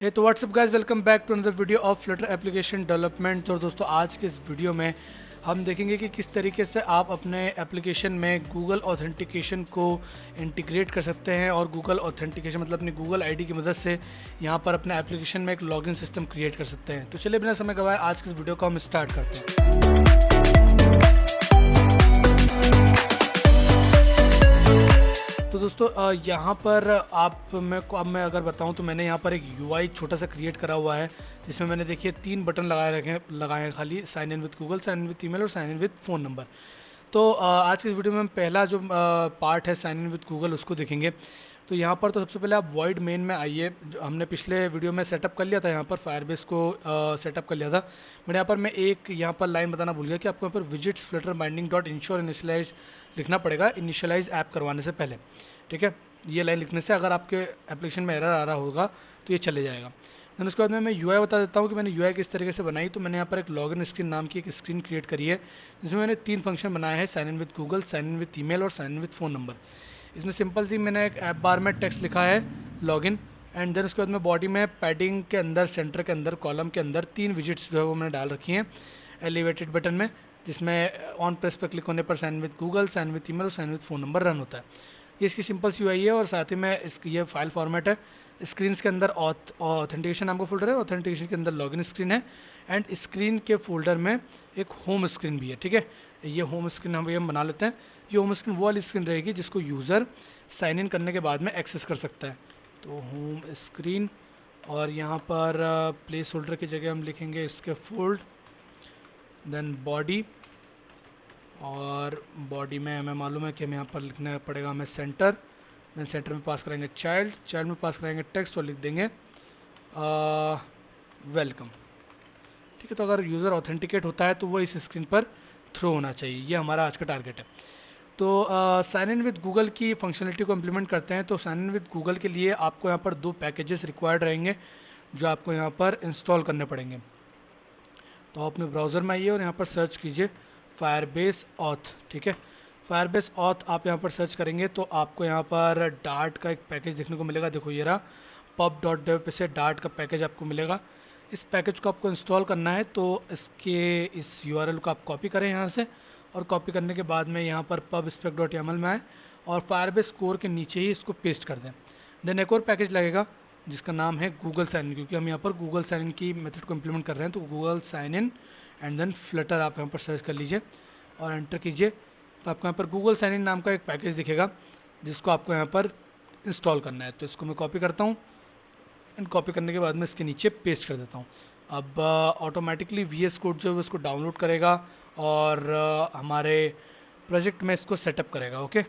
हे तो what's up guys, welcome back to another video of Flutter application development. तो दोस्तों आज के इस वीडियो में हम देखेंगे कि किस तरीके से आप अपने एप्लीकेशन में गूगल ऑथेंटिकेशन को इंटीग्रेट कर सकते हैं और गूगल ऑथेंटिकेशन मतलब अपनी गूगल आईडी की मदद से यहाँ पर अपने एप्लीकेशन में एक लॉगिन सिस्टम क्रिएट कर सकते हैं। तो चलिए बिना समय गवाए आज के इस वीडियो को हम स्टार्ट करते हैं। तो दोस्तों यहाँ पर अब मैं अगर बताऊँ तो मैंने यहाँ पर एक यूआई छोटा सा क्रिएट करा हुआ है जिसमें मैंने देखिए 3 बटन लगाए हैं खाली, sign in with Google, sign in with email और sign in with phone number. तो आज की इस वीडियो में हम पहला जो पार्ट है साइन इन विद गूगल उसको देखेंगे। तो यहाँ पर तो सबसे पहले आप वॉइड मेन में आइए। जो हमने पिछले वीडियो में सेटअप कर लिया था, यहाँ पर फायरबेस को सेटअप कर लिया था। बट यहाँ पर मैं एक यहाँ पर लाइन बताना भूल गया कि आपको यहाँ पर widgets Flutter binding dot ensure initialise लिखना पड़ेगा इनिशियलाइज ऐप करवाने से पहले। ठीक है, ये लाइन लिखने से अगर आपके एप्लीकेशन में एरर आ रहा होगा तो ये चले जाएगा। देन उसके बाद में मैं यूआई बता देता हूँ कि मैंने यूआई किस तरीके से बनाई। तो मैंने यहाँ पर एक लॉगिन स्क्रीन नाम की एक स्क्रीन क्रिएट करी है जिसमें मैंने 3 फंक्शन बनाए हैं, sign in with Google, sign in with email और sign in with phone number. इसमें सिंपल सी मैंने एक ऐप बार में टेक्स्ट लिखा है लॉगिन, एंड देन उसके बाद में बॉडी में पैडिंग के अंदर, सेंटर के अंदर, कॉलम के अंदर 3 विजिट्स जो है वो मैंने डाल रखी हैं एलिवेटेड बटन में, जिसमें ऑन प्रेस पर क्लिक होने पर sign with Google, sign with email और sign with phone number run होता है। ये इसकी सिंपल सी यूआई है और साथ ही में इसकी ये फाइल फॉर्मेट है। स्क्रीन के अंदर ऑथेंटिकेशन नाम का फोल्डर है, ऑथेंटिकेशन के अंदर लॉगिन स्क्रीन है, एंड स्क्रीन के फोल्डर में एक होम स्क्रीन भी है। ठीक है, ये होम स्क्रीन हम बना लेते हैं। ये होम स्क्रीन वो वाली स्क्रीन रहेगी जिसको यूज़र साइन इन करने के बाद में एक्सेस कर सकता है। तो होम स्क्रीन, और यहाँ पर प्लेस होल्डर की जगह हम लिखेंगे इसके फोल्ड, देन बॉडी, और बॉडी में हमें मालूम है कि हमें यहाँ पर लिखना पड़ेगा हमें सेंटर, देन सेंटर में पास करेंगे चाइल्ड, चाइल्ड में पास करेंगे टेक्स्ट और लिख देंगे वेलकम। ठीक है, तो अगर यूज़र ऑथेंटिकेट होता है तो वो इस स्क्रीन पर थ्रो होना चाहिए। ये हमारा आज का टारगेट है। तो साइन इन विद गूगल की फंक्शनलिटी को इम्प्लीमेंट करते हैं। तो साइन इन विद गूगल के लिए आपको यहाँ पर 2 पैकेजेस रिक्वायर्ड रहेंगे जो आपको यहाँ पर इंस्टॉल करने पड़ेंगे। तो आप अपने ब्राउज़र में आइए और यहाँ पर सर्च कीजिए फायरबेस ऑथ। ठीक है, फायरबेस ऑथ आप यहाँ पर सर्च करेंगे तो आपको यहाँ पर डार्ट का एक पैकेज देखने को मिलेगा। देखो ये रहा, pub.dev से डार्ट का पैकेज आपको मिलेगा। इस पैकेज को आपको इंस्टॉल करना है तो इस यूआरएल को आप कॉपी करें यहाँ से, और कॉपी करने के बाद में यहाँ पर pubspec.yaml में आए और फायरबेस कोर के नीचे ही इसको पेस्ट कर दें। देन एक और पैकेज लगेगा जिसका नाम है गूगल साइन इन, क्योंकि हम यहाँ पर गूगल साइन इन की मेथड को इम्प्लीमेंट कर रहे हैं। तो Google sign in and then Flutter आप यहाँ पर सर्च कर लीजिए और एंटर कीजिए। तो आपको यहाँ पर गूगल साइन इन नाम का एक पैकेज दिखेगा जिसको आपको यहाँ पर इंस्टॉल करना है। तो इसको मैं कॉपी करता हूँ एंड कॉपी करने के बाद में इसके नीचे पेस्ट कर देता हूँ। अब ऑटोमेटिकली VS कोड जो है उसको डाउनलोड करेगा और हमारे प्रोजेक्ट में इसको सेटअप करेगा। ओके,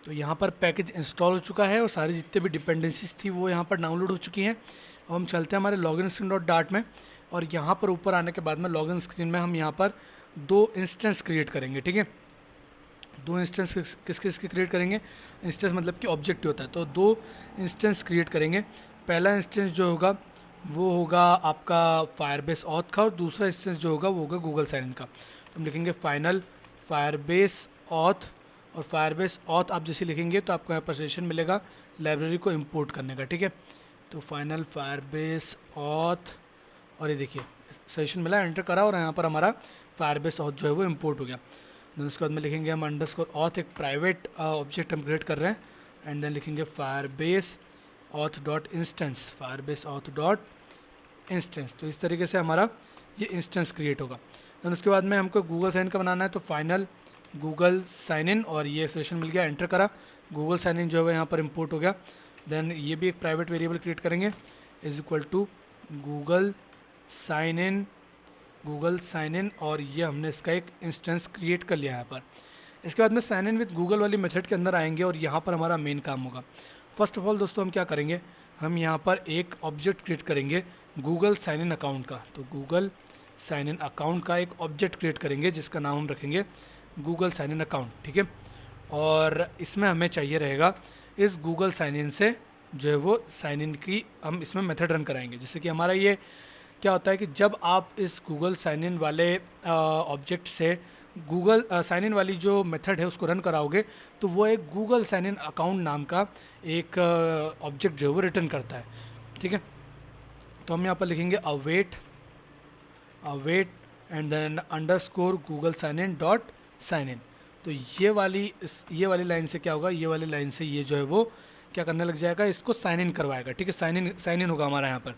तो यहाँ पर पैकेज इंस्टॉल हो चुका है और सारी जितने भी डिपेंडेंसीज थी वो यहाँ पर डाउनलोड हो चुकी हैं। अब हम चलते हैं हमारे लॉगिन स्क्रीन डॉट डार्ट में, और यहाँ पर ऊपर आने के बाद में लॉगिन स्क्रीन में हम यहाँ पर 2 इंस्टेंस क्रिएट करेंगे। ठीक है, 2 इंस्टेंस किसके क्रिएट करेंगे? इंस्टेंस मतलब कि ऑब्जेक्ट होता है, तो 2 इंस्टेंस क्रिएट करेंगे। पहला इंस्टेंस जो होगा वो होगा आपका फायरबेस ऑथ का, और दूसरा इंस्टेंस जो होगा वो होगा गूगल साइन इन का। तो हम लिखेंगे फाइनल फायरबेस ऑथ, और फायरबेस ऑथ आप जैसे लिखेंगे तो आपको यहाँ पर सेशन मिलेगा लाइब्रेरी को इंपोर्ट करने का। ठीक है, तो फाइनल फायरबेस ऑथ, और ये देखिए सेशन मिला, एंटर करा और यहाँ पर हमारा फायरबेस ऑथ जो है वो इंपोर्ट हो गया। देन उसके बाद में लिखेंगे हम अंडरस्कोर ऑथ, एक प्राइवेट ऑब्जेक्ट हम क्रिएट कर रहे हैं, एंड देन लिखेंगे Firebase auth dot instance, Firebase auth dot instance. तो इस तरीके से हमारा ये इंस्टेंस क्रिएट होगा। देन उसके बाद में हमको गूगल साइन का बनाना है, तो फाइनल गूगल साइन इन, और ये सेशन मिल गया, एंटर करा, गूगल साइन इन जो है यहाँ पर इंपोर्ट हो गया। देन ये भी एक प्राइवेट वेरिएबल क्रिएट करेंगे is equal to Google sign in, और ये हमने इसका एक इंस्टेंस क्रिएट कर लिया यहाँ पर। इसके बाद में साइन इन विद गूगल वाली मेथड के अंदर आएंगे और यहाँ पर हमारा मेन काम होगा। फर्स्ट ऑफ ऑल दोस्तों हम क्या करेंगे, हम यहाँ पर एक ऑब्जेक्ट क्रिएट करेंगे गूगल साइन इन अकाउंट का। तो गूगल साइन इन अकाउंट का एक ऑब्जेक्ट क्रिएट करेंगे जिसका नाम हम रखेंगे गूगल साइन इन अकाउंट। ठीक है, और इसमें हमें चाहिए रहेगा इस गूगल साइन इन से जो है वो साइन इन की हम इसमें मेथड रन कराएंगे। जैसे कि हमारा ये क्या होता है कि जब आप इस गूगल साइन इन वाले ऑब्जेक्ट से गूगल साइन इन वाली जो मेथड है उसको रन कराओगे तो वो एक गूगल साइन इन अकाउंट नाम का एक ऑब्जेक्ट जो है वो रिटर्न करता है। ठीक है, तो हम यहाँ पर लिखेंगे await and then underscore Google sign in dot sign in. तो ये वाली लाइन से क्या होगा, ये वाली लाइन से ये जो है वो क्या करने लग जाएगा, इसको साइन इन करवाएगा। ठीक है, साइन इन होगा हमारा यहाँ पर।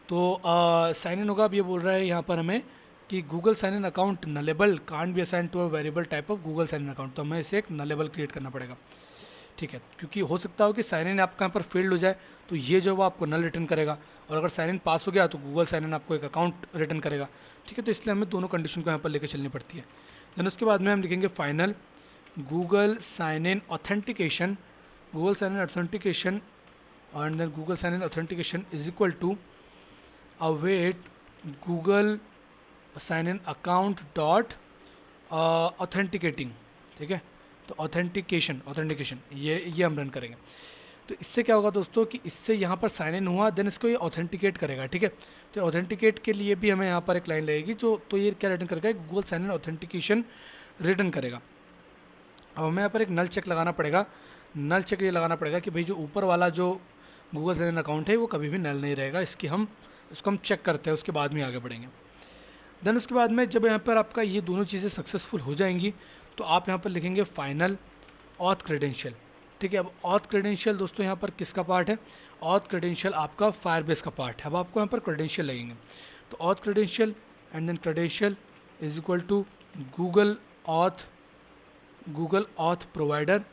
तो साइन इन होगा। अब ये बोल रहा है यहाँ पर हमें कि Google sign in account nullable can't be assign to a variable type of Google sign in account. तो हमें इसे एक नलेबल क्रिएट करना पड़ेगा। ठीक है, क्योंकि हो सकता हो कि साइन इन आपका यहाँ पर फेल्ड हो जाए, तो ये जो वो आपको नल रिटर्न करेगा, और अगर साइन इन पास हो गया तो गूगल साइन इन आपको एक अकाउंट रिटर्न करेगा। ठीक है, तो इसलिए हमें दोनों कंडीशन को यहाँ पर लेकर चलनी पड़ती है। देन उसके बाद में हम लिखेंगे final Google sign in authentication and then Google sign in authentication is equal to await Google sign in account dot authenticating. ठीक है, तो ऑथेंटिकेशन ये हम रन करेंगे। तो इससे क्या होगा दोस्तों कि इससे यहाँ पर साइन इन हुआ, देन इसको ये ऑथेंटिकेट करेगा। ठीक है, तो ऑथेंटिकेट के लिए भी हमें यहाँ पर एक लाइन लगेगी जो, तो ये क्या रिटर्न करेगा, Google sign in authentication return करेगा। अब हमें यहाँ पर एक नल चेक लगाना पड़ेगा। नल चेक ये लगाना पड़ेगा कि भाई जो ऊपर वाला जो गूगल साइन इन अकाउंट है वो कभी भी नल नहीं रहेगा। इसको हम चेक करते हैं, उसके बाद में आगे बढ़ेंगे। देन उसके बाद में जब यहाँ पर आपका ये दोनों चीज़ें सक्सेसफुल हो जाएंगी तो आप यहाँ पर लिखेंगे फाइनल ऑथ क्रेडेंशियल। ठीक है, अब ऑथ क्रेडेंशियल दोस्तों यहाँ पर किसका पार्ट है, ऑथ क्रेडेंशियल आपका फायरबेस का पार्ट है। अब आपको यहाँ पर क्रेडेंशियल लगेंगे, तो auth credential and then credential is equal to Google auth provider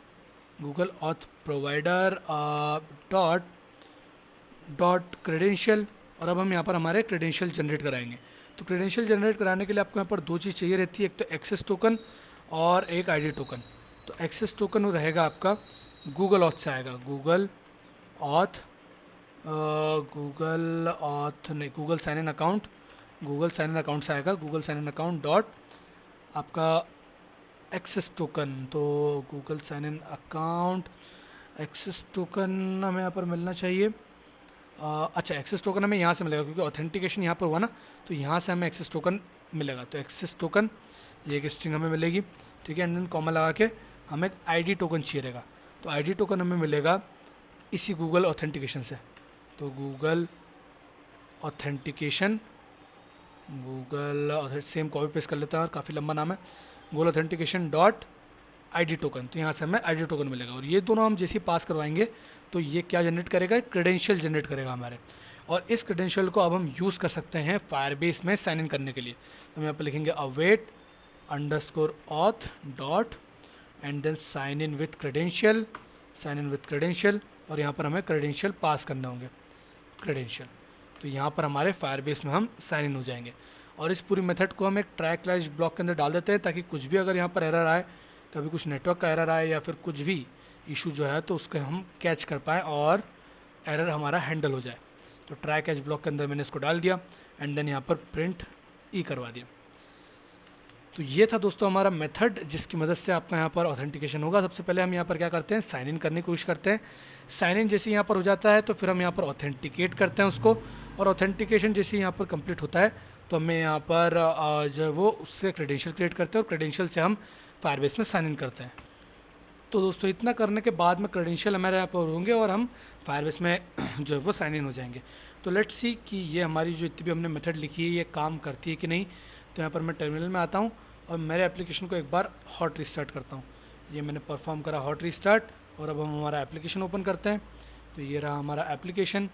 dot credential. और अब हम यहाँ पर हमारे क्रेडेंशियल जनरेट कराएंगे। तो क्रेडेंशियल जनरेट कराने के लिए आपको यहाँ पर दो चीज़ चाहिए रहती है, एक तो एक्सेस टोकन और एक आईडी टोकन। तो एक्सेस टोकन रहेगा आपका गूगल ऑथ से आएगा, गूगल साइन इन अकाउंट से आएगा, Google sign in account dot आपका एक्सेस टोकन। तो Google sign in account access token हमें यहाँ पर मिलना चाहिए। अच्छा, एक्सेस टोकन हमें यहाँ से मिलेगा क्योंकि ऑथेंटिकेशन यहाँ पर हुआ ना, तो यहाँ से हमें एक्सेस टोकन मिलेगा। तो एक्सेस टोकन ये एक स्ट्रिंग हमें मिलेगी। ठीक है, एंड देन कॉमा लगा के हमें एक आईडी टोकन चाहिए रहेगा। तो आईडी टोकन हमें मिलेगा इसी गूगल ऑथेंटिकेशन से। तो Google authentication same copy paste कर लेता है और काफ़ी लंबा नाम है, Google authentication dot ID token. तो यहाँ से हमें आईडी टोकन मिलेगा, और ये दोनों हम जैसे ही पास करवाएंगे तो ये क्या जनरेट करेगा, क्रेडेंशियल जनरेट करेगा हमारे। और इस क्रेडेंशियल को अब हम यूज़ कर सकते हैं फायरबेस में साइन इन करने के लिए। तो हम यहाँ पर लिखेंगे await underscore auth dot and then sign in with credential, और यहाँ पर हमें क्रेडेंशियल पास करने होंगे, क्रेडेंशियल। तो यहाँ पर हमारे फायरबेस में हम साइन इन हो जाएंगे। और इस पूरी मेथड को हम एक ट्राई क्लैश ब्लॉक के अंदर डाल देते हैं, ताकि कुछ भी अगर यहाँ पर एरर आए, कभी कुछ नेटवर्क का एरर आए या फिर कुछ भी इशू जो है, तो उसको हम कैच कर पाएँ और एरर हमारा हैंडल हो जाए। तो ट्राई कैच ब्लॉक के अंदर मैंने इसको डाल दिया एंड देन यहाँ पर प्रिंट ई करवा दिया। तो ये था दोस्तों हमारा मेथड, जिसकी मदद से आपका यहाँ पर ऑथेंटिकेशन होगा। सबसे पहले हम यहाँ पर क्या करते हैं, साइन इन करने की कोशिश करते हैं। साइन इन जैसे यहाँ पर हो जाता है तो फिर हम यहाँ पर ऑथेंटिकेट करते हैं उसको, और ऑथेंटिकेशन जैसे यहाँ पर कंप्लीट होता है तो हमें यहाँ पर जो है वो उससे क्रेडेंशियल क्रिएट करते हैं, और क्रेडेंशियल से हम फायरबेस में साइन इन करते हैं। तो दोस्तों इतना करने के बाद में क्रेडेंशियल हमारे यहाँ पर होंगे और हम फायरबेस में जो है वो साइन इन हो जाएंगे। तो लेट्स सी कि ये हमारी जो इतनी भी हमने मेथड लिखी है ये काम करती है कि नहीं। तो यहाँ पर मैं टर्मिनल में आता हूँ और मेरे एप्लीकेशन को एक बार हॉट रीस्टार्ट करता हूँ। ये मैंने परफॉर्म करा हॉट रीस्टार्ट, और अब हम हमारा एप्लीकेशन ओपन करते हैं। तो ये रहा हमारा एप्लीकेशन,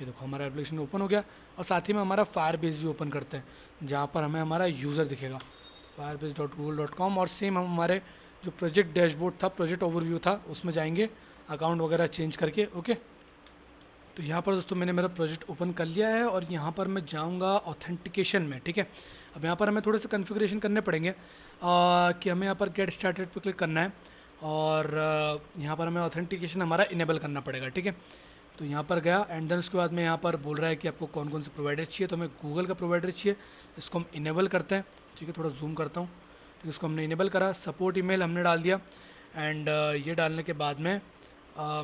ये देखो हमारा एप्लीकेशन ओपन हो गया। और साथ ही में हमारा फायरबेस भी ओपन करते हैं, जहाँ पर हमें हमारा यूज़र दिखेगा firebase.google.com। और सेम हम हमारे जो प्रोजेक्ट डैशबोर्ड था, प्रोजेक्ट ओवरव्यू था, उसमें जाएंगे अकाउंट वगैरह चेंज करके। ओके, तो यहाँ पर दोस्तों मैंने मेरा प्रोजेक्ट ओपन कर लिया है और यहाँ पर मैं जाऊँगा ऑथेंटिकेशन में। ठीक है, अब यहाँ पर हमें थोड़े से कॉन्फ़िगरेशन करने पड़ेंगे कि हमें यहाँ पर गेट स्टार्टेड पे क्लिक करना है, और यहाँ पर हमें ऑथेंटिकेशन हमारा इनेबल करना पड़ेगा। ठीक है, तो यहाँ पर गया एंड देन उसके बाद में यहाँ पर बोल रहा है कि आपको कौन कौन से प्रोवाइडर चाहिए। तो हमें गूगल का प्रोवाइडर चाहिए, इसको हम इनेबल करते हैं। ठीक है, थोड़ा जूम करता हूँ। तो इसको हमने इनेबल करा, सपोर्ट ईमेल हमने डाल दिया एंड ये डालने के बाद में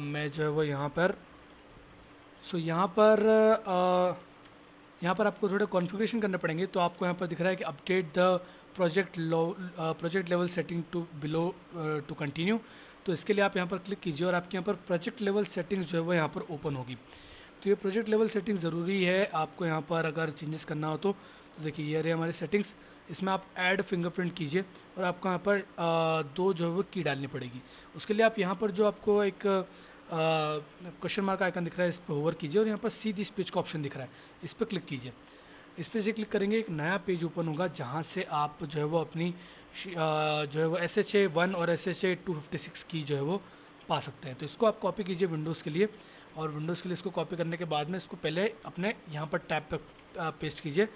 मैं जो है वो यहाँ पर यहाँ पर आपको थोड़े कॉन्फ़िगरेशन करने पड़ेंगे। तो आपको यहाँ पर दिख रहा है कि update the project level setting to below to continue. तो इसके लिए आप यहाँ पर क्लिक कीजिए और आपके यहाँ पर प्रोजेक्ट लेवल सेटिंग्स जो है वो यहाँ पर ओपन होगी। तो ये प्रोजेक्ट लेवल सेटिंग ज़रूरी है आपको यहाँ पर अगर चेंजेस करना हो तो देखिए ये रही हमारी सेटिंग्स। इसमें आप ऐड फिंगरप्रिंट कीजिए और आपको यहाँ पर दो जो है वो की डालनी पड़ेगी। उसके लिए आप यहाँ पर जो आपको एक क्वेश्चन मार्क आइकन दिख रहा है इस पर होवर कीजिए और यहाँ पर सी दिस पेज का ऑप्शन दिख रहा है, इस पर क्लिक कीजिए। इस पर से क्लिक करेंगे एक नया पेज ओपन होगा जहाँ से आप जो है वो अपनी जो है वो SHA-1 और SHA-256 की जो है वो पा सकते हैं। तो इसको आप कॉपी कीजिए विंडोज़ के लिए, और विंडोज़ के लिए इसको कॉपी करने के बाद में इसको पहले अपने यहाँ पर टैब पर पेस्ट कीजिए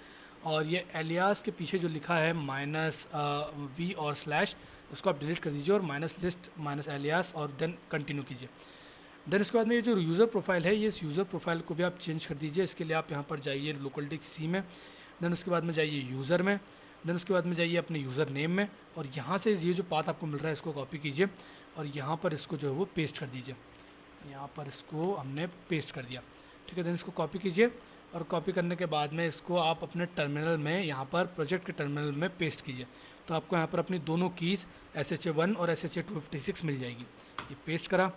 और ये एलियास के पीछे जो लिखा है -v और स्लैश उसको आप डिलीट कर दीजिए और -list -एलियास और देन कंटिन्यू कीजिए। देन इसके बाद में ये जो यूज़र प्रोफाइल है, ये इस यूज़र प्रोफाइल को भी आप चेंज कर दीजिए। इसके लिए आप यहाँ पर जाइए लोकल डिस्क सी में, देन उसके बाद में जाइए यूज़र में, देन उसके बाद में जाइए अपने यूज़र नेम में और यहाँ से ये जो पाथ आपको मिल रहा है इसको कॉपी कीजिए और यहाँ पर इसको जो है वो पेस्ट कर दीजिए। यहाँ पर इसको हमने पेस्ट कर दिया, ठीक है। देन इसको कॉपी कीजिए और कॉपी करने के बाद में इसको आप अपने टर्मिनल में यहाँ पर प्रोजेक्ट के टर्मिनल में पेस्ट कीजिए। तो आपको यहाँ पर अपनी दोनों कीज़ SHA-1 और SHA-256 मिल जाएगी। ये पेस्ट करा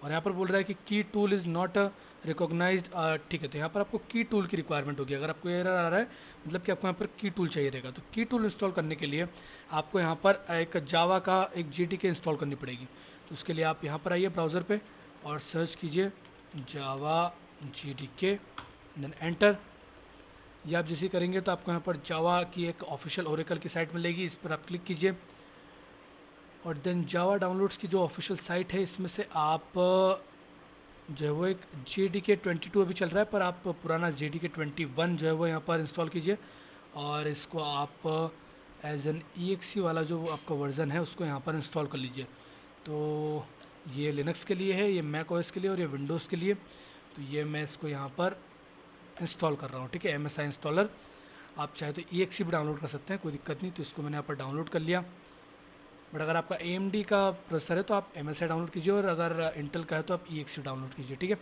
और यहाँ पर बोल रहा है कि की टूल इज़ नॉट रिकॉग्नाइज्ड, ठीक है। तो यहाँ पर आपको की टूल की रिक्वायरमेंट होगी। अगर आपको एरर आ रहा है मतलब कि आपको यहाँ पर की टूल चाहिए रहेगा। तो की टूल इंस्टॉल करने के लिए आपको यहाँ पर एक जावा का एक JDK इंस्टॉल करनी पड़ेगी। तो उसके लिए आप यहाँ पर आइए ब्राउज़र पे और सर्च कीजिए जावा JDK, देन एंटर। ये आप जैसे करेंगे तो आपको यहाँ पर जावा की एक ऑफिशियल ओरेकल की साइट मिलेगी, इस पर आप क्लिक कीजिए और देन जावा डाउनलोड्स की जो ऑफिशियल साइट है इसमें से आप जो है वो एक JDK 22 अभी चल रहा है, पर आप पुराना JDK 21 जो है वो यहाँ पर इंस्टॉल कीजिए और इसको आप एज एन EXE वाला जो आपका वर्ज़न है उसको यहाँ पर इंस्टॉल कर लीजिए। तो ये लिनक्स के लिए है, ये मैक OS के लिए और ये विंडोज़ के लिए। तो ये मैं इसको यहाँ पर इंस्टॉल कर रहा हूँ, ठीक है। MSI इंस्टॉलर, आप चाहे तो EXE भी डाउनलोड कर सकते हैं, कोई दिक्कत नहीं। तो इसको मैंने यहाँ पर डाउनलोड कर लिया। बट अगर आपका AMD का प्रोसेसर है तो आप MSI डाउनलोड कीजिए और अगर इंटेल का है तो आप EXE डाउनलोड कीजिए, ठीक है।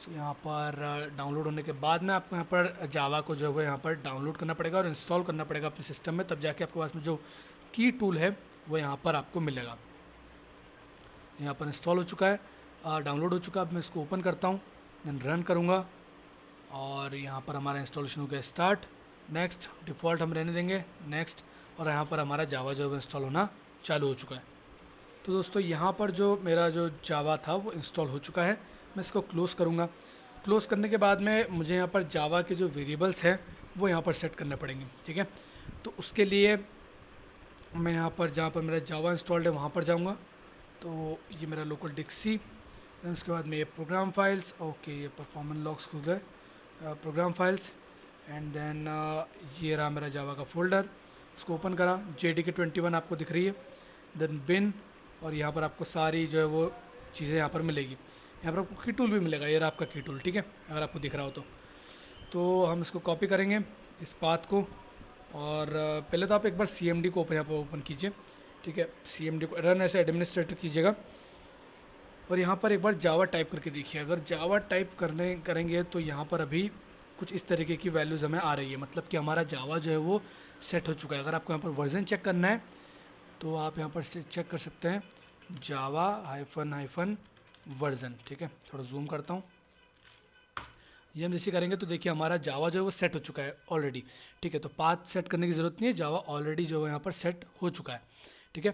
तो यहाँ पर डाउनलोड होने के बाद में आपको यहाँ पर जावा को जो है यहाँ पर डाउनलोड करना पड़ेगा और इंस्टॉल करना पड़ेगा अपने सिस्टम में, तब जाके आपके पास में जो की टूल है वो यहाँ पर आपको मिलेगा। यहाँ पर इंस्टॉल हो चुका है, डाउनलोड हो चुका है। अब मैं इसको ओपन करता हूँ, देन रन करूँगा और यहाँ पर हमारा इंस्टॉलेशन हो गया स्टार्ट। नेक्स्ट, डिफ़ॉल्ट हम रहने देंगे, नेक्स्ट। और यहाँ पर हमारा जावा जो है इंस्टॉल होना चालू हो चुका है। तो दोस्तों यहाँ पर जो मेरा जो जावा था वो इंस्टॉल हो चुका है। मैं इसको क्लोज़ करूँगा। क्लोज़ करने के बाद में मुझे यहाँ पर जावा के जो वेरिएबल्स हैं वो यहाँ पर सेट करने पड़ेंगे, ठीक है। तो उसके लिए मैं यहाँ पर जहाँ पर मेरा जावा इंस्टॉल्ड है वहाँ पर जाऊँगा। तो ये मेरा लोकल डिस्क सी, उसके बाद में ये प्रोग्राम फाइल्स, ओके ये परफॉर्मेंस लॉग्स खुल गए, प्रोग्राम फाइल्स, एंड देन ये रहा मेरा जावा का फोल्डर। इसको ओपन करा, JDK 21 आपको दिख रही है, देन बिन, और यहाँ पर आपको सारी जो है वो चीज़ें यहाँ पर मिलेगी। यहाँ पर आपको की टूल भी मिलेगा, ये रहा आपका की टूल, ठीक है, अगर आपको दिख रहा हो तो हम इसको कॉपी करेंगे इस पाथ को। और पहले तो आप एक बार CMD को यहाँ पर ओपन कीजिए, ठीक है। CMD को रन ऐसे एडमिनिस्ट्रेटर कीजिएगा और यहाँ पर एक बार जावा टाइप करके देखिए। अगर जावा टाइप करेंगे तो यहाँ पर अभी कुछ इस तरीके की वैल्यूज़ हमें आ रही है, मतलब कि हमारा जावा जो है वो सेट हो चुका है। अगर आपको यहाँ पर वर्जन चेक करना है तो आप यहाँ पर चेक कर सकते हैं जावा -हाइफन वर्जन, ठीक है। थोड़ा जूम करता हूँ, ये हम जैसे करेंगे तो देखिए हमारा जावा जो है वो सेट हो चुका है ऑलरेडी, ठीक है। तो पाथ सेट करने की ज़रूरत नहीं है, जावा ऑलरेडी जो है यहाँ पर सेट हो चुका है, ठीक है।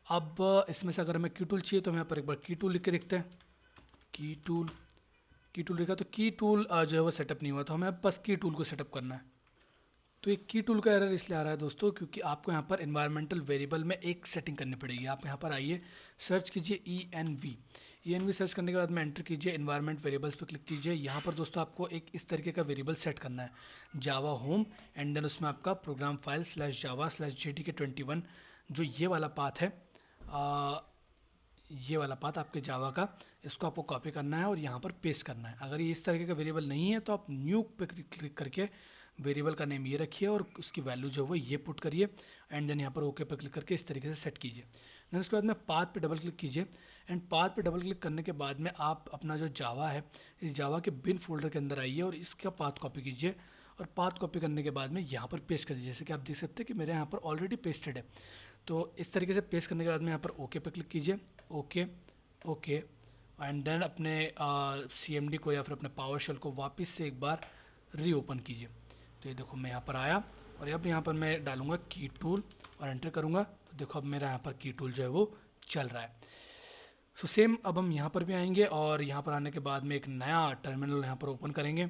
अब इसमें से अगर हमें की टूल चाहिए तो हम यहाँ पर एक बार की टूल लिख के देखते हैं। की टूल लिखा तो की टूल जो है वो सेटअप नहीं हुआ, तो हमें बस की टूल को सेटअप करना है। तो ये की टूल का एरर इसलिए आ रहा है दोस्तों क्योंकि आपको यहाँ पर इन्वायरमेंटल वेरिएबल में एक सेटिंग करनी पड़ेगी। आप यहाँ पर आइए, सर्च कीजिए ENV सर्च करने के बाद में एंटर कीजिए, इन्वायरमेंट वेरिएबल्स पर क्लिक कीजिए। यहाँ पर दोस्तों आपको एक इस तरीके का वेरिएबल सेट करना है, जावा होम, एंड देन उसमें आपका प्रोग्राम फाइल /java/JDK 21 जो ये वाला पाथ है, ये वाला पाथ आपके जावा का, इसको आपको कॉपी करना है और यहाँ पर पेस्ट करना है। अगर ये इस तरीके का वेरिएबल नहीं है तो आप न्यू पे क्लिक करके वेरिएबल का नेम ये रखिए और उसकी वैल्यू जो वो ये पुट करिए, एंड देन यहाँ पर ओके पे क्लिक करके इस तरीके से सेट कीजिए। देन उसके बाद में पाथ पे डबल क्लिक कीजिए, एंड पाथ पे डबल क्लिक करने के बाद में आप अपना जो जावा है इस जावा के बिन फोल्डर के अंदर आइए और इसका पाथ कॉपी कीजिए, और पाथ कॉपी करने के बाद में यहाँ पर पेस्ट कर दीजिए। जैसे कि आप देख सकते हैं कि मेरे यहाँ पर ऑलरेडी पेस्टेड है। तो इस तरीके से पेस्ट करने के बाद में यहाँ पर ओके पे क्लिक कीजिए, ओके, एंड देन अपने CMD को या फिर अपने पावर शेल को वापस से एक बार रीओपन कीजिए। तो ये देखो मैं यहाँ पर आया और अब यहाँ पर मैं डालूँगा की टूल और एंटर करूँगा, तो देखो अब मेरा यहाँ पर की टूल जो है वो चल रहा है। सो सेम अब हम यहाँ पर भी आएंगे और यहाँ पर आने के बाद में एक नया टर्मिनल यहाँ पर ओपन करेंगे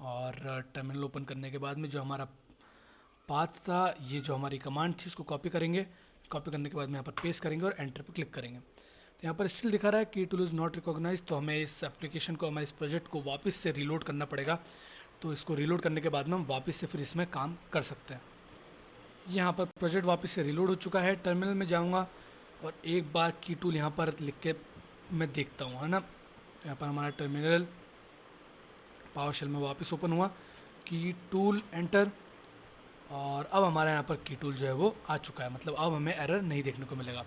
और टर्मिनल ओपन करने के बाद में जो हमारा पाथ था, ये जो हमारी कमांड थी उसको कॉपी करेंगे। कॉपी करने के बाद में यहाँ पर पेस्ट करेंगे और एंटर पर क्लिक करेंगे। तो यहाँ पर स्टिल दिखा रहा है की टूल इज़ नॉट रिकॉग्नाइज, तो हमें इस एप्लीकेशन को, हमारे इस प्रोजेक्ट को वापस से रीलोड करना पड़ेगा। तो इसको रीलोड करने के बाद में हम वापस से फिर इसमें काम कर सकते हैं। यहाँ पर प्रोजेक्ट वापस से रीलोड हो चुका है। टर्मिनल में जाऊँगा और एक बार की टूल यहाँ पर लिख के मैं देखता हूँ, है ना। यहाँ पर हमारा टर्मिनल पावर शेल में वापस ओपन हुआ, की टूल एंटर, और अब हमारा यहाँ पर की टूल जो है वो आ चुका है, मतलब अब हमें एरर नहीं देखने को मिलेगा।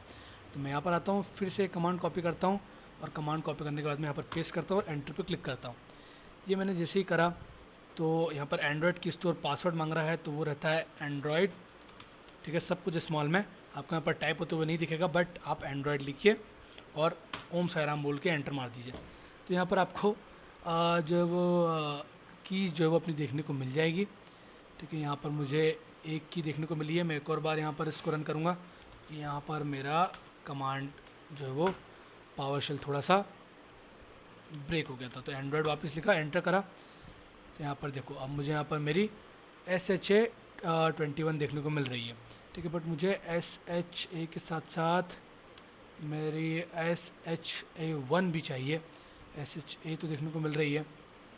तो मैं यहाँ पर आता हूँ, फिर से कमांड कॉपी करता हूँ और कमांड कॉपी करने के बाद मैं यहाँ पर पेस्ट करता हूँ और एंटर पे क्लिक करता हूँ। ये मैंने जैसे ही करा तो यहाँ पर एंड्रॉयड की स्टोर पासवर्ड मांग रहा है, तो वो रहता है एंड्रॉयड, ठीक है, सब कुछ स्मॉल में। आपको यहाँ पर टाइप होते हुए नहीं दिखेगा, बट आप एंड्रॉयड लिखिए और ओम साई राम बोल के एंटर मार दीजिए। तो यहाँ पर आपको जो है वो की जो है वो अपनी देखने को मिल जाएगी, ठीक है। यहाँ पर मुझे एक की देखने को मिली है। मैं एक और बार यहाँ पर इसको रन करूँगा। यहाँ पर मेरा कमांड जो है वो पावर शेल थोड़ा सा ब्रेक हो गया था, तो एंड्रॉयड वापस लिखा, एंटर करा। तो यहाँ पर देखो अब मुझे यहाँ पर मेरी SHA-21 देखने को मिल रही है, ठीक है। बट मुझे SHA के साथ साथ मेरी SHA1 भी चाहिए। SHA तो देखने को मिल रही है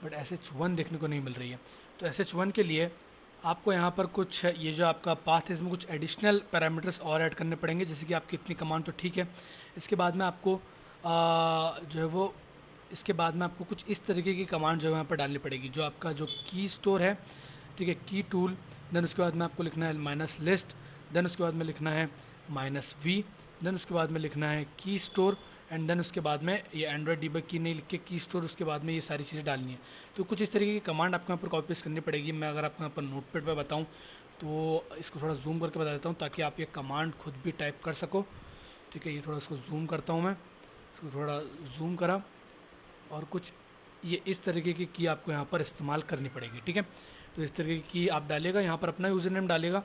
बट SH1 देखने को नहीं मिल रही है। तो SH1 के लिए आपको यहाँ पर कुछ ये जो आपका पाथ है इसमें कुछ एडिशनल पैरामीटर्स और ऐड करने पड़ेंगे, जैसे कि आपकी इतनी कमांड तो ठीक है। इसके बाद में आपको जो है वो इसके बाद में आपको कुछ इस तरीके की कमांड जो है यहाँ पर डालनी पड़ेगी। जो आपका जो की स्टोर है, ठीक है, की टूल, देन उसके बाद में आपको लिखना है माइनस लिस्ट, देन उसके बाद में लिखना है -v, देन उसके बाद में लिखना है की स्टोर, एंड देन उसके बाद में ये एंड्रॉयड डीबग की नहीं लिख के की स्टोर, उसके बाद में ये सारी चीज़ें डालनी है। तो कुछ इस तरीके की कमांड आपको यहाँ पर कॉपी पेस्ट करनी पड़ेगी। मैं अगर आपको यहाँ पर नोटपैड पे बताऊँ तो इसको थोड़ा जूम करके बता देता हूँ ताकि आप ये कमांड खुद भी टाइप कर सको, ठीक है। ये थोड़ा इसको जूम करता हूँ मैं, इसको थोड़ा जूम करा, और कुछ ये इस तरीके की आपको यहाँ पर इस्तेमाल करनी पड़ेगी, ठीक है। तो इस तरीके की आप डालिएगा, यहाँ पर अपना यूज़र नेम डालिएगा,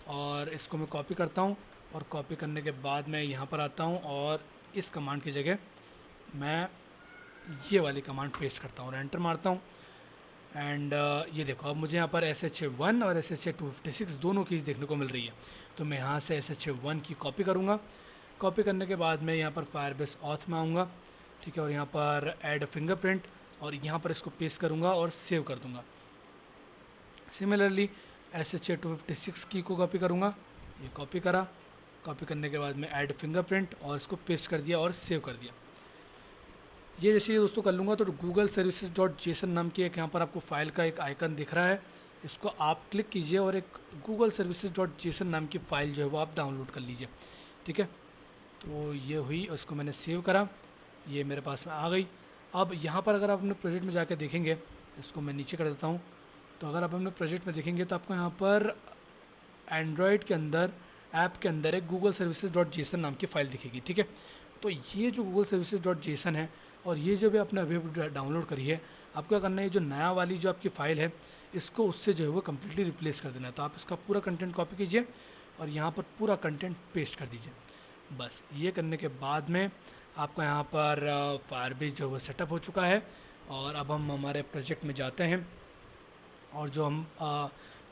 और इसको मैं कॉपी करता हूँ। और कॉपी करने के बाद मैं यहाँ पर आता हूँ और इस कमांड की जगह मैं ये वाली कमांड पेस्ट करता हूँ और एंटर मारता हूँ। एंड ये देखो अब मुझे यहाँ पर SHA1 और SHA-256 दोनों कीज़ देखने को मिल रही है। तो मैं यहाँ से SHA1 की कॉपी करूँगा। कॉपी करने के बाद मैं यहाँ पर फायरबेस ऑथ में आऊँगा, ठीक है, और यहाँ पर ऐड फिंगरप्रिंट, और यहाँ पर इसको पेस्ट करूँगा और सेव कर दूँगा। सिमिलरली SHA-256 की को कॉपी करूँगा, ये कॉपी करा, कॉपी करने के बाद में ऐड फिंगरप्रिंट और इसको पेस्ट कर दिया और सेव कर दिया। ये जैसे ये दोस्तों कर लूँगा तो गूगल सर्विसेज डॉट जेसन नाम की एक यहाँ पर आपको फाइल का एक आइकन दिख रहा है, इसको आप क्लिक कीजिए और एक गूगल सर्विसेज डॉट जेसन नाम की फ़ाइल जो है वो आप डाउनलोड कर लीजिए, ठीक है। तो ये हुई, उसको मैंने सेव करा, ये मेरे पास में आ गई। अब यहाँ पर अगर आप अपने प्रोजेक्ट में जाकर देखेंगे, इसको मैं नीचे कर देता हूँ, तो अगर आप अपने प्रोजेक्ट में देखेंगे तो आपको यहाँ पर एंड्रॉयड के अंदर ऐप के अंदर एक गूगल सर्विसेज डॉट जेसन नाम की फ़ाइल दिखेगी, ठीक है। तो ये जो गूगल सर्विसेज डॉट जेसन है और ये जो भी आपने अभी डाउनलोड करी है, आपको क्या करना है, ये जो नया वाली जो आपकी फ़ाइल है इसको उससे जो है वो कम्प्लीटली रिप्लेस कर देना है। तो आप इसका पूरा कंटेंट कॉपी कीजिए और यहाँ पर पूरा कंटेंट पेस्ट कर दीजिए। बस ये करने के बाद में आपका यहाँ पर फायरबेस जो है वो सेटअप हो चुका है। और अब हम हमारे प्रोजेक्ट में जाते हैं और जो हम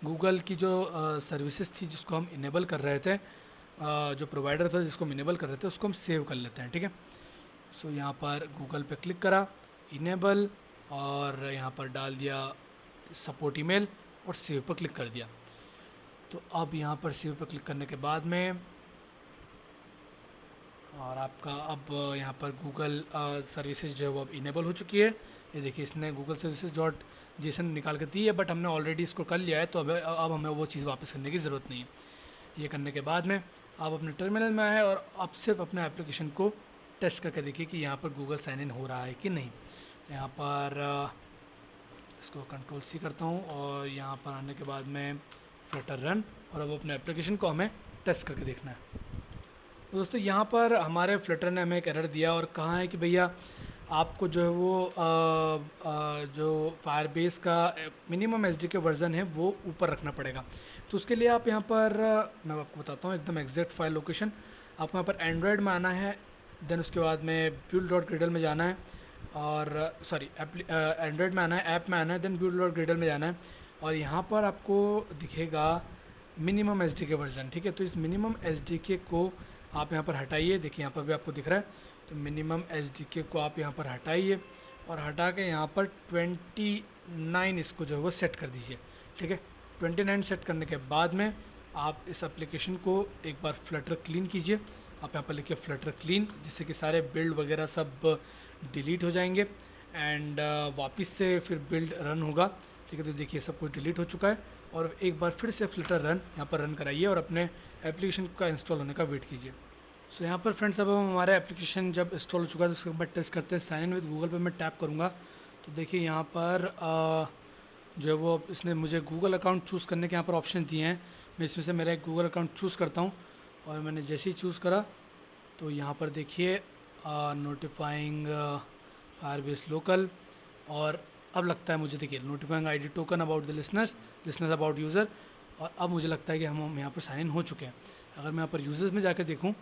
गूगल की जो सर्विसेज थी जिसको हम इनेबल कर रहे थे, जो प्रोवाइडर था जिसको हम इनेबल कर रहे थे, उसको हम सेव कर लेते हैं, ठीक है। सो यहाँ पर गूगल पे क्लिक करा, इनेबल, और यहाँ पर डाल दिया सपोर्ट ईमेल और सेव पर क्लिक कर दिया। तो अब यहाँ पर सेव पर क्लिक करने के बाद में और आपका अब यहाँ पर गूगल सर्विसेज जो है वो अब इनेबल हो चुकी है। ये देखिए इसने गूगल सर्विसेज डॉट जेसन निकाल के दी है, बट हमने ऑलरेडी इसको कर लिया है, तो अब हमें वो चीज़ वापस करने की ज़रूरत नहीं है। ये करने के बाद में आप अपने टर्मिनल में आए और आप सिर्फ अपने एप्लीकेशन को टेस्ट करके देखिए कि यहाँ पर गूगल साइन इन हो रहा है कि नहीं। यहाँ पर इसको Ctrl+C करता हूँ और यहाँ पर आने के बाद में फ्लटर रन, और अब अपने एप्लीकेशन को हमें टेस्ट करके देखना है। दोस्तों यहाँ पर हमारे फ्लटर ने हमें एक एरर दिया और कहा है कि भैया आपको जो है वो जो फायरबेस का मिनिमम एसडीके वर्जन है वो ऊपर रखना पड़ेगा। तो उसके लिए आप यहाँ पर मैं आपको बताता हूँ एकदम एग्जैक्ट फाइल लोकेशन। आपको यहाँ पर एंड्रॉयड में आना है, देन उसके बाद में build.gradle में जाना है, और सॉरी एंड्रॉयड में आना है, ऐप में आना है, देन build.gradle में जाना है, और यहाँ पर आपको दिखेगा मिनिमम एसडीके वर्जन। ठीक है, तो इस मिनिमम एसडीके को आप यहाँ पर हटाइए। देखिए यहाँ पर भी आपको दिख रहा है, तो मिनिमम एसडीके को आप यहाँ पर हटाइए और हटा के यहाँ पर 29 इसको जो है वो सेट कर दीजिए। ठीक है, 29 सेट करने के बाद में आप इस एप्लीकेशन को एक बार फ्लटर क्लीन कीजिए। आप यहाँ पर लिखिए फ्लटर क्लीन, जिससे कि सारे बिल्ड वगैरह सब डिलीट हो जाएंगे एंड वापस से फिर बिल्ड रन होगा। ठीक है, तो देखिए सब कुछ डिलीट हो चुका है और एक बार फिर से फ्लटर रन यहाँ पर रन कराइए और अपने एप्लीकेशन का इंस्टॉल होने का वेट कीजिए। सो यहाँ पर फ्रेंड्स अब हम हमारा एप्लीकेशन जब इंस्टॉल हो चुका है तो उसके बाद टेस्ट करते हैं। साइन इन विद गूगल पे मैं टैप करूँगा तो देखिए यहाँ पर जो है वो इसने मुझे गूगल अकाउंट चूज़ करने के यहाँ पर ऑप्शन दिए हैं। मैं इसमें से मेरा एक गूगल अकाउंट चूज़ करता हूँ और मैंने जैसे ही चूज़ करा तो यहाँ पर देखिए नोटिफाइंग फायरबेस लोकल, और अब लगता है मुझे देखिए notifying ID token about the listeners about user, और अब मुझे लगता है कि हम यहाँ पर साइन इन हो चुके हैं। अगर मैं यहाँ पर यूज़र्स में जाकर देखूँ,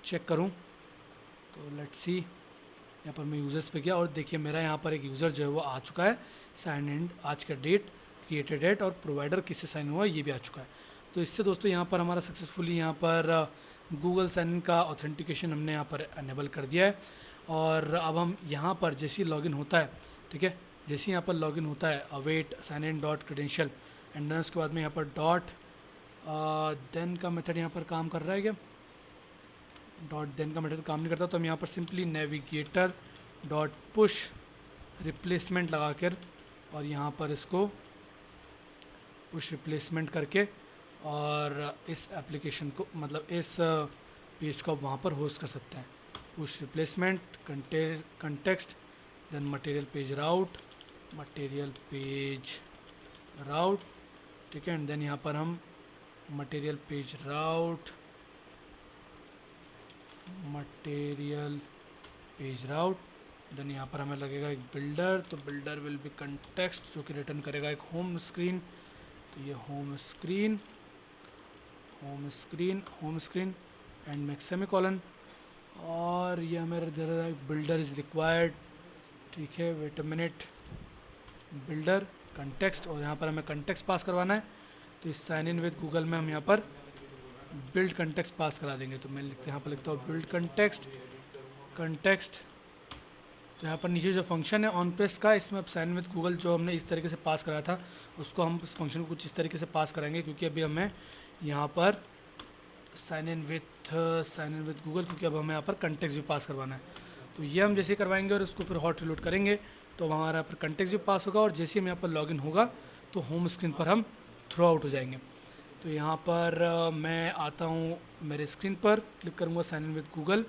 चेक करूँ, तो लेट्स सी, यहाँ पर मैं यूज़र्स पे गया और देखिए मेरा यहाँ पर एक यूज़र जो है वो आ चुका है। साइन इन, आज का डेट, क्रिएटेड डेट और प्रोवाइडर किससे साइन हुआ ये भी आ चुका है। तो इससे दोस्तों यहाँ पर हमारा सक्सेसफुली यहाँ पर गूगल साइन इन का ऑथेंटिकेशन हमने यहाँ पर अनेबल कर दिया है। और अब हम यहाँ पर जैसे ही लॉगिन होता है, ठीक है, जैसे ही यहाँ पर लॉगिन होता है await sign in dot credential and then उसके बाद में यहाँ पर डॉट देन का मेथड यहाँ पर काम कर रहा है क्या? डॉट देन का मेथड काम नहीं करता, तो हम यहाँ पर simply navigator dot push replacement लगा कर और यहाँ पर इसको पुश रिप्लेसमेंट करके और इस एप्लीकेशन को मतलब इस पेज को आप वहाँ पर होस्ट कर सकते हैं। Push replacement context then material page route, ठीक है, एंड देन यहाँ पर हम मटेरियल पेज राउट देन यहाँ पर हमें लगेगा एक बिल्डर, तो बिल्डर विल बी कंटेक्स्ट जो कि रिटर्न करेगा एक होम स्क्रीन। तो ये home screen and make semicolon, और ये हमारे इधर बिल्डर इज़ रिक्वायर्ड। ठीक है, wait a minute, builder context, और यहाँ पर हमें कंटेक्स्ट पास करवाना है। तो इस साइन इन विद गूगल में हम यहाँ पर बिल्ड कंटेक्स्ट पास करा देंगे। तो मैं यहाँ पर लिखता हूँ बिल्ड कंटेक्स्ट। तो यहाँ पर नीचे जो फंक्शन है ऑन प्रेस का, इसमें अब साइन विद गूगल जो हमने इस तरीके से पास कराया था उसको हम इस फंक्शन को कुछ इस तरीके से पास कराएंगे, क्योंकि अभी हमें यहाँ पर साइन इन विद गूगल, क्योंकि अब हमें यहाँ पर कंटेक्स्ट भी पास करवाना है। तो ये हम जैसे करवाएंगे और इसको फिर हॉट रिलोड करेंगे तो हमारा यहाँ पर कंटेक्स्ट भी पास होगा, और जैसे हम यहाँ पर लॉगिन होगा तो होम स्क्रीन पर हम थ्रू आउट हो जाएंगे। तो यहाँ पर मैं आता हूँ मेरे स्क्रीन पर, क्लिक करूँगा साइन इन विद गूगल।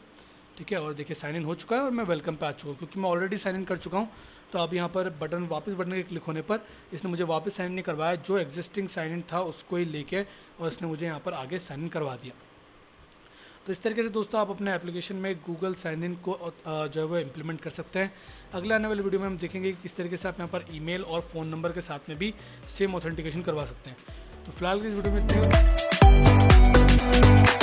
ठीक है, और देखिए साइन इन हो चुका है और मैं वेलकम पे आ चुका हूँ, क्योंकि मैं ऑलरेडी साइन इन कर चुका हूँ। तो अब यहाँ पर वापस बटन के क्लिक होने पर इसने मुझे वापस साइन इन नहीं करवाया, जो एग्जिस्टिंग साइन इन था उसको ही लेके और इसने मुझे यहाँ पर आगे साइन इन करवा दिया। तो इस तरीके से दोस्तों आप अपने एप्लीकेशन में गूगल साइन इन को जो है वो इम्प्लीमेंट कर सकते हैं। अगले आने वाले वीडियो में हम देखेंगे कि किस तरीके से आप यहाँ पर ईमेल और फ़ोन नंबर के साथ में भी सेम ऑथेंटिकेशन करवा सकते हैं। तो फिलहाल इस वीडियो में इतना ही।